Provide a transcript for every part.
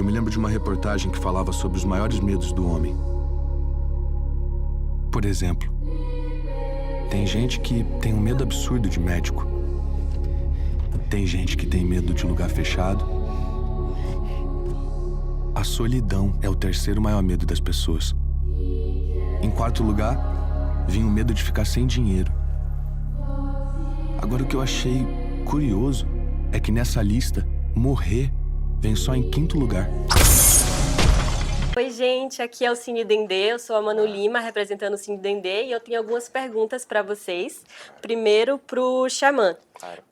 Eu me lembro de uma reportagem que falava sobre os maiores medos do homem. Por exemplo, tem gente que tem um medo absurdo de médico. Tem gente que tem medo de lugar fechado. A solidão é o terceiro maior medo das pessoas. Em quarto lugar, vinha o medo de ficar sem dinheiro. Agora, o que eu achei curioso é que nessa lista, morrer vem só em quinto lugar. Oi, gente, aqui é o Cine Dendê, eu sou a Manu Lima, representando o Cine Dendê, e eu tenho algumas perguntas para vocês. Primeiro, pro Xamã. Claro.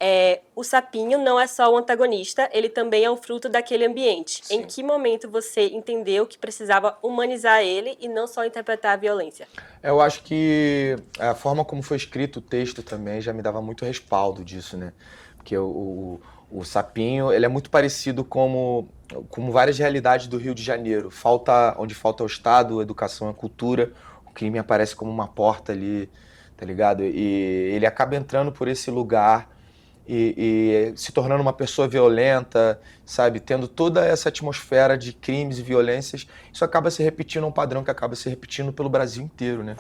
O sapinho não é só o antagonista, ele também é o fruto daquele ambiente. Sim. Em que momento você entendeu que precisava humanizar ele e não só interpretar a violência? Eu acho que a forma como foi escrito o texto também já me dava muito respaldo disso, né? Porque o sapinho, ele é muito parecido como várias realidades do Rio de Janeiro. Onde falta o Estado, a educação, a cultura, o crime aparece como uma porta ali, tá ligado? E ele acaba entrando por esse lugar e se tornando uma pessoa violenta, sabe? Tendo toda essa atmosfera de crimes e violências. Isso acaba se repetindo, um padrão que acaba se repetindo pelo Brasil inteiro, né?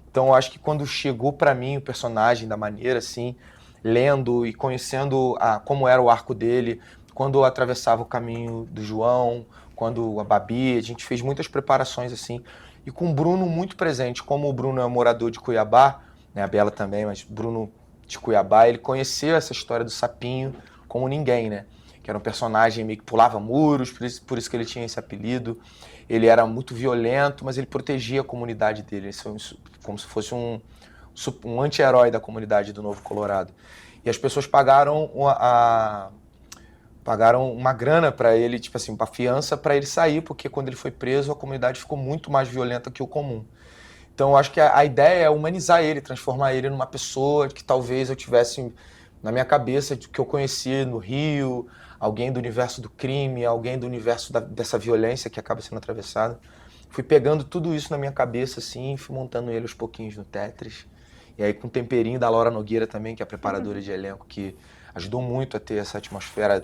Então eu acho que quando chegou pra mim o personagem da maneira assim, lendo e conhecendo como era o arco dele, quando eu atravessava o caminho do João, quando a Babi, a gente fez muitas preparações assim, e com o Bruno muito presente, como o Bruno é morador de Cuiabá, né, a Bela também, mas Bruno de Cuiabá, ele conheceu essa história do sapinho como ninguém, né? Que era um personagem meio que pulava muros, por isso que ele tinha esse apelido. Ele era muito violento, mas ele protegia a comunidade dele, como se fosse um anti-herói da comunidade do Novo Colorado. E as pessoas pagaram uma grana para ele, tipo assim, uma fiança para ele sair, porque quando ele foi preso, a comunidade ficou muito mais violenta que o comum. Então eu acho que a ideia é humanizar ele, transformar ele numa pessoa que talvez eu tivesse na minha cabeça, que eu conheci no Rio, alguém do universo do crime, alguém do universo dessa violência que acaba sendo atravessada. Fui pegando tudo isso na minha cabeça, assim, e fui montando ele aos pouquinhos no Tetris. E aí com o temperinho da Laura Nogueira também, que é a preparadora de elenco, que ajudou muito a ter essa atmosfera,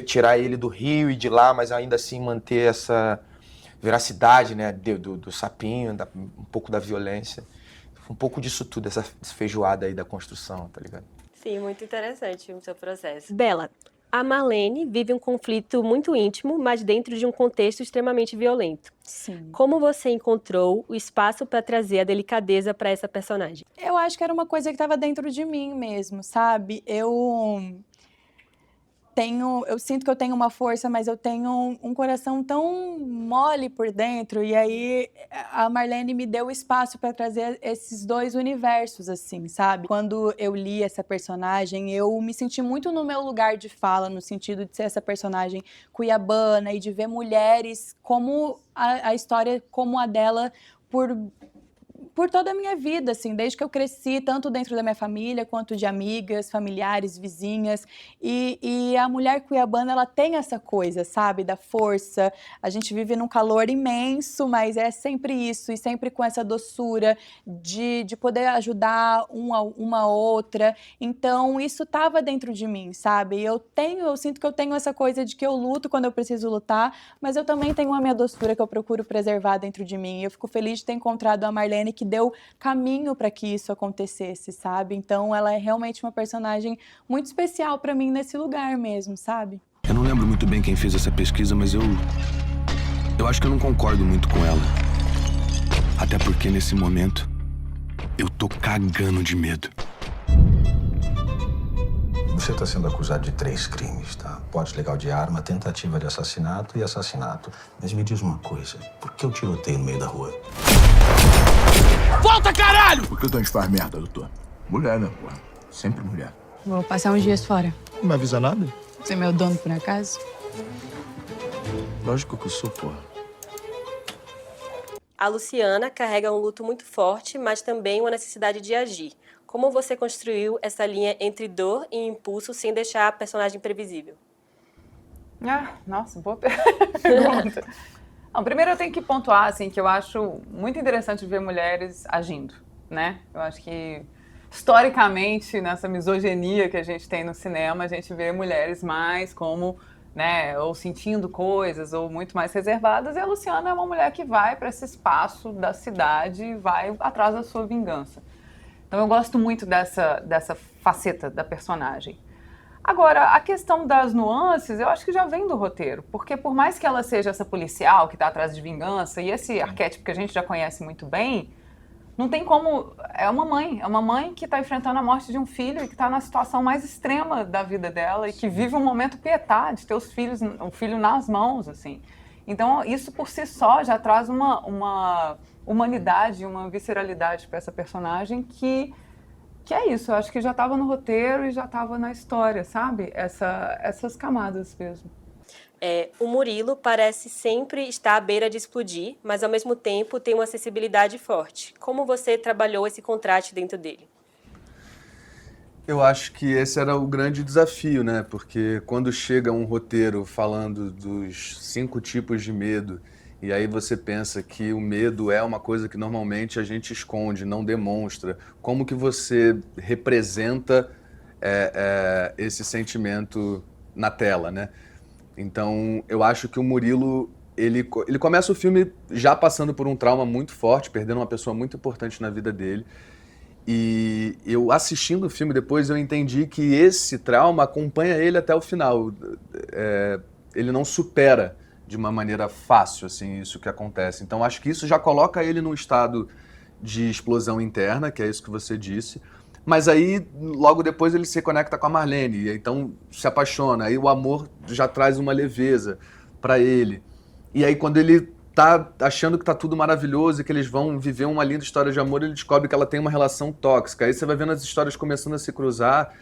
tirar ele do Rio e de lá, mas ainda assim manter essa veracidade, né, do sapinho, um pouco da violência. Um pouco disso tudo, essa feijoada aí da construção, tá ligado? Sim, muito interessante o seu processo. Bela, a Marlene vive um conflito muito íntimo, mas dentro de um contexto extremamente violento. Sim. Como você encontrou o espaço para trazer a delicadeza para essa personagem? Eu acho que era uma coisa que estava dentro de mim mesmo, sabe? Eu sinto que eu tenho uma força, mas eu tenho um coração tão mole por dentro, e aí a Marlene me deu espaço para trazer esses dois universos, assim, sabe? Quando eu li essa personagem, eu me senti muito no meu lugar de fala, no sentido de ser essa personagem cuiabana e de ver mulheres como a história como a dela por toda a minha vida, assim, desde que eu cresci, tanto dentro da minha família, quanto de amigas, familiares, vizinhas, e a mulher cuiabana, ela tem essa coisa, sabe, da força. A gente vive num calor imenso, mas é sempre isso, e sempre com essa doçura de poder ajudar uma outra. Então, isso estava dentro de mim, sabe? Eu sinto que eu tenho essa coisa de que eu luto quando eu preciso lutar, mas eu também tenho a minha doçura que eu procuro preservar dentro de mim. E eu fico feliz de ter encontrado a Marlene, que deu caminho para que isso acontecesse, sabe? Então ela é realmente uma personagem muito especial para mim nesse lugar mesmo, sabe? Eu não lembro muito bem quem fez essa pesquisa, mas eu acho que eu não concordo muito com ela. Até porque nesse momento eu tô cagando de medo. Você está sendo acusado de 3 crimes, tá? Porte ilegal de arma, tentativa de assassinato e assassinato. Mas me diz uma coisa, por que eu tiroteio no meio da rua? Volta, caralho! Por que o Dante faz merda, doutor? Mulher, né, porra? Sempre mulher. Vou passar uns dias fora. Não me avisa nada? Você é meu dono, por acaso? Lógico que eu sou, porra. A Luciana carrega um luto muito forte, mas também uma necessidade de agir. Como você construiu essa linha entre dor e impulso sem deixar a personagem previsível? Nossa, boa pergunta. Não, primeiro eu tenho que pontuar, assim, que eu acho muito interessante ver mulheres agindo, né? Eu acho que, historicamente, nessa misoginia que a gente tem no cinema, a gente vê mulheres mais como né, ou sentindo coisas, ou muito mais reservadas, e a Luciana é uma mulher que vai para esse espaço da cidade e vai atrás da sua vingança. Então eu gosto muito dessa faceta da personagem. Agora, a questão das nuances, eu acho que já vem do roteiro, porque por mais que ela seja essa policial que está atrás de vingança, e esse arquétipo que a gente já conhece muito bem, não tem como... É uma mãe que está enfrentando a morte de um filho e que está na situação mais extrema da vida dela e que vive um momento pietá de ter um filho nas mãos, assim. Então, isso por si só já traz uma humanidade, uma visceralidade para essa personagem que é isso, eu acho que já estava no roteiro e já estava na história, sabe? Essas camadas mesmo. O Murilo parece sempre estar à beira de explodir, mas ao mesmo tempo tem uma sensibilidade forte. Como você trabalhou esse contraste dentro dele? Eu acho que esse era o grande desafio, né? Porque quando chega um roteiro falando dos 5 tipos de medo, e aí você pensa que o medo é uma coisa que normalmente a gente esconde, não demonstra. Como que você representa esse sentimento na tela, né? Então, eu acho que o Murilo, ele começa o filme já passando por um trauma muito forte, perdendo uma pessoa muito importante na vida dele. E eu, assistindo o filme depois, eu entendi que esse trauma acompanha ele até o final. Ele não supera de uma maneira fácil, assim, isso que acontece. Então, acho que isso já coloca ele num estado de explosão interna, que é isso que você disse. Mas aí, logo depois, ele se conecta com a Marlene, e então se apaixona. Aí o amor já traz uma leveza para ele. E aí, quando ele tá achando que tá tudo maravilhoso e que eles vão viver uma linda história de amor, ele descobre que ela tem uma relação tóxica. Aí você vai vendo as histórias começando a se cruzar,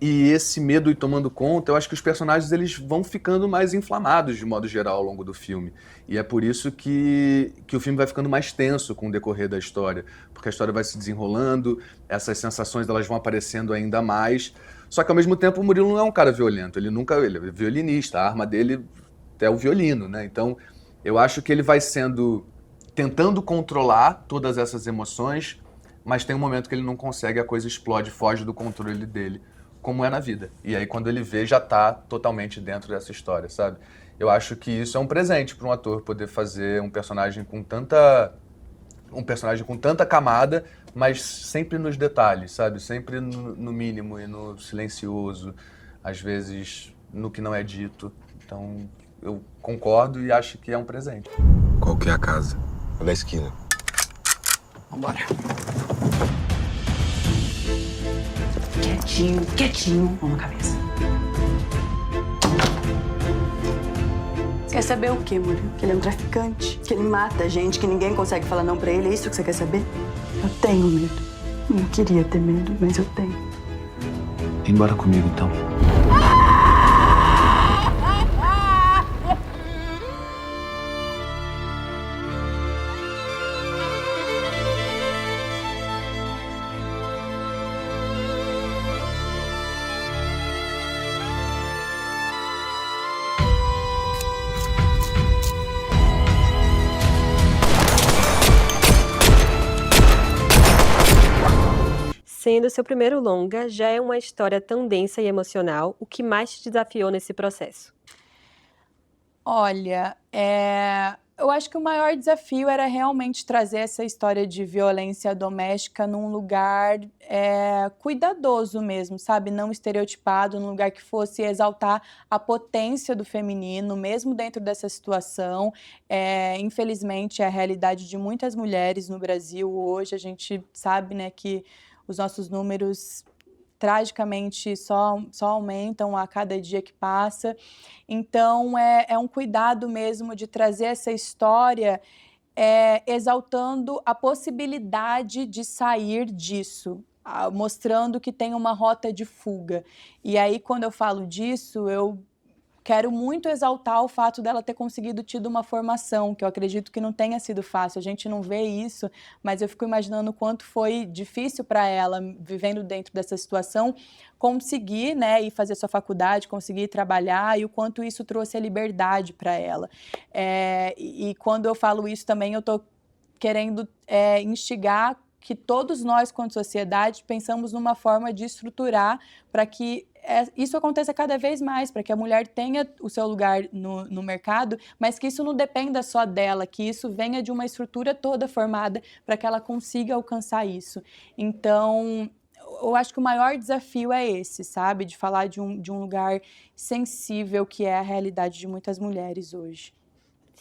e esse medo ir tomando conta, eu acho que os personagens eles vão ficando mais inflamados de modo geral ao longo do filme. E é por isso que o filme vai ficando mais tenso com o decorrer da história. Porque a história vai se desenrolando, essas sensações elas vão aparecendo ainda mais. Só que ao mesmo tempo o Murilo não é um cara violento, ele é violinista, a arma dele é o violino, né? Então eu acho que ele vai tentando controlar todas essas emoções, mas tem um momento que ele não consegue, a coisa explode, foge do controle dele, como é na vida. E aí, quando ele vê, já tá totalmente dentro dessa história, sabe? Eu acho que isso é um presente para um ator poder fazer um personagem com tanta camada, mas sempre nos detalhes, sabe? Sempre no mínimo e no silencioso, às vezes no que não é dito. Então, eu concordo e acho que é um presente. Qual que é a casa? A da esquina. Vambora. Quietinho, mão na cabeça. Você quer saber o quê, Murilo? Que ele é um traficante? Que ele mata gente, que ninguém consegue falar não pra ele? É isso que você quer saber? Eu tenho medo. Eu não queria ter medo, mas eu tenho. Embora comigo, então. Sendo seu primeiro longa, já é uma história tão densa e emocional, o que mais te desafiou nesse processo? Olha, eu acho que o maior desafio era realmente trazer essa história de violência doméstica num lugar cuidadoso mesmo, sabe? Não estereotipado, num lugar que fosse exaltar a potência do feminino, mesmo dentro dessa situação. Infelizmente, é a realidade de muitas mulheres no Brasil hoje. A gente sabe, né, que os nossos números tragicamente só aumentam a cada dia que passa. Então, é um cuidado mesmo de trazer essa história exaltando a possibilidade de sair disso, mostrando que tem uma rota de fuga. E aí, quando eu falo disso, eu quero muito exaltar o fato dela ter conseguido tido uma formação, que eu acredito que não tenha sido fácil. A gente não vê isso, mas eu fico imaginando o quanto foi difícil para ela, vivendo dentro dessa situação, conseguir, né, ir fazer sua faculdade, conseguir trabalhar, e o quanto isso trouxe a liberdade para ela. E quando eu falo isso também, eu estou querendo instigar que todos nós, quanto sociedade, pensamos numa forma de estruturar para que isso aconteça cada vez mais, para que a mulher tenha o seu lugar no mercado, mas que isso não dependa só dela, que isso venha de uma estrutura toda formada para que ela consiga alcançar isso. Então, eu acho que o maior desafio é esse, sabe? De falar de um lugar sensível que é a realidade de muitas mulheres hoje.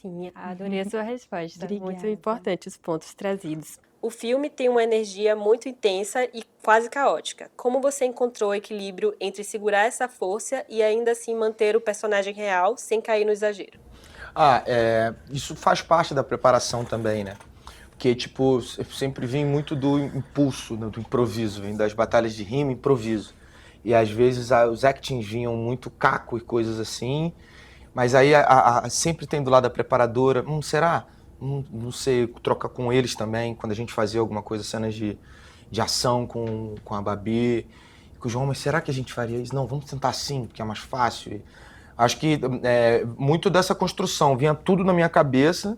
Sim, adorei a sua resposta. Obrigada. Muito importante os pontos trazidos. O filme tem uma energia muito intensa e quase caótica. Como você encontrou o equilíbrio entre segurar essa força e ainda assim manter o personagem real sem cair no exagero? Isso faz parte da preparação também, né? Porque, tipo, eu sempre vim muito do impulso, né, do improviso, vim das batalhas de rima, improviso. E às vezes os actings vinham muito caco e coisas assim, mas aí sempre tem do lado da preparadora, será? Não sei, troca com eles também, quando a gente fazia alguma coisa, cenas de ação com a Babi, com o João, mas será que a gente faria isso? Não, vamos tentar assim, porque é mais fácil. E acho que muito dessa construção, vinha tudo na minha cabeça,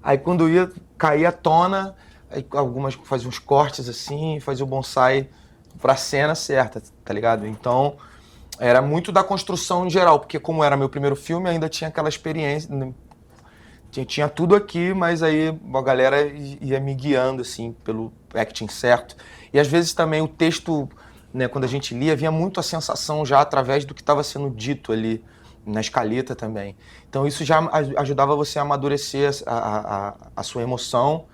aí quando ia cair à tona, aí algumas faziam uns cortes assim, fazia o bonsai pra cena certa, tá ligado? Então, era muito da construção em geral, porque como era meu primeiro filme, ainda tinha aquela experiência, tinha tudo aqui, mas aí a galera ia me guiando, assim, pelo acting certo. E às vezes também o texto, né, quando a gente lia, vinha muito a sensação já através do que estava sendo dito ali, na escaleta também. Então isso já ajudava você a amadurecer a sua emoção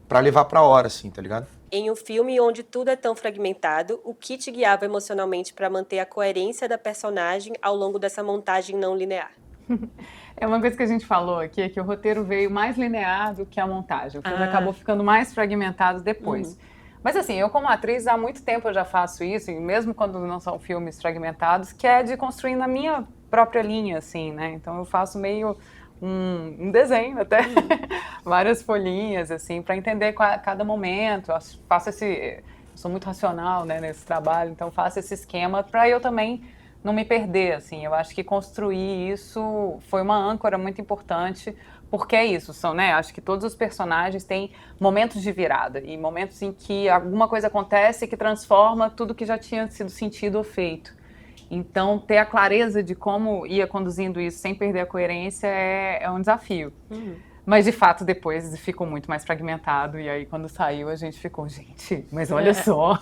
para levar pra hora, assim, tá ligado? Em um filme onde tudo é tão fragmentado, o que te guiava emocionalmente para manter a coerência da personagem ao longo dessa montagem não linear? É uma coisa que a gente falou aqui, é que o roteiro veio mais linear do que a montagem. O filme acabou ficando mais fragmentado depois. Mas assim, eu como atriz, há muito tempo eu já faço isso, e mesmo quando não são filmes fragmentados, que é de construir na minha própria linha, assim, né? Então eu faço meio um desenho até, várias folhinhas, assim, para entender cada momento. Eu faço eu sou muito racional, né, nesse trabalho, então faço esse esquema para eu também não me perder, assim. Eu acho que construir isso foi uma âncora muito importante, porque é isso, né? Acho que todos os personagens têm momentos de virada e momentos em que alguma coisa acontece que transforma tudo que já tinha sido sentido ou feito. Então, ter a clareza de como ia conduzindo isso sem perder a coerência é um desafio. Mas, de fato, depois ficou muito mais fragmentado. E aí, quando saiu, a gente ficou, gente, mas olha só.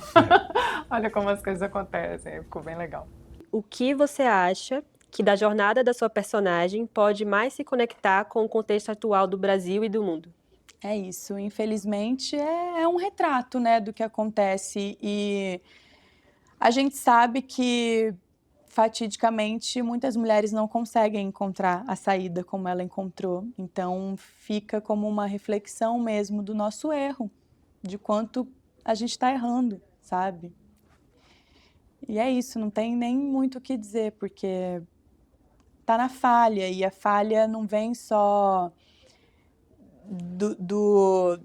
Olha como as coisas acontecem. Ficou bem legal. O que você acha que da jornada da sua personagem pode mais se conectar com o contexto atual do Brasil e do mundo? É isso. Infelizmente, é um retrato, né, do que acontece. E a gente sabe que fatidicamente, muitas mulheres não conseguem encontrar a saída como ela encontrou. Então, fica como uma reflexão mesmo do nosso erro, de quanto a gente está errando, sabe? E é isso, não tem nem muito o que dizer, porque tá na falha, e a falha não vem só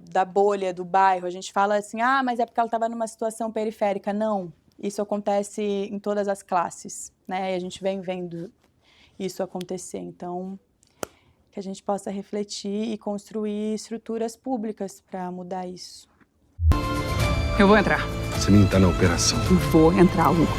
da bolha, do bairro. A gente fala assim, mas é porque ela estava numa situação periférica. Não. Isso acontece em todas as classes, né? E a gente vem vendo isso acontecer. Então, que a gente possa refletir e construir estruturas públicas para mudar isso. Eu vou entrar. Você nem tá na operação. Vou entrar, Hugo.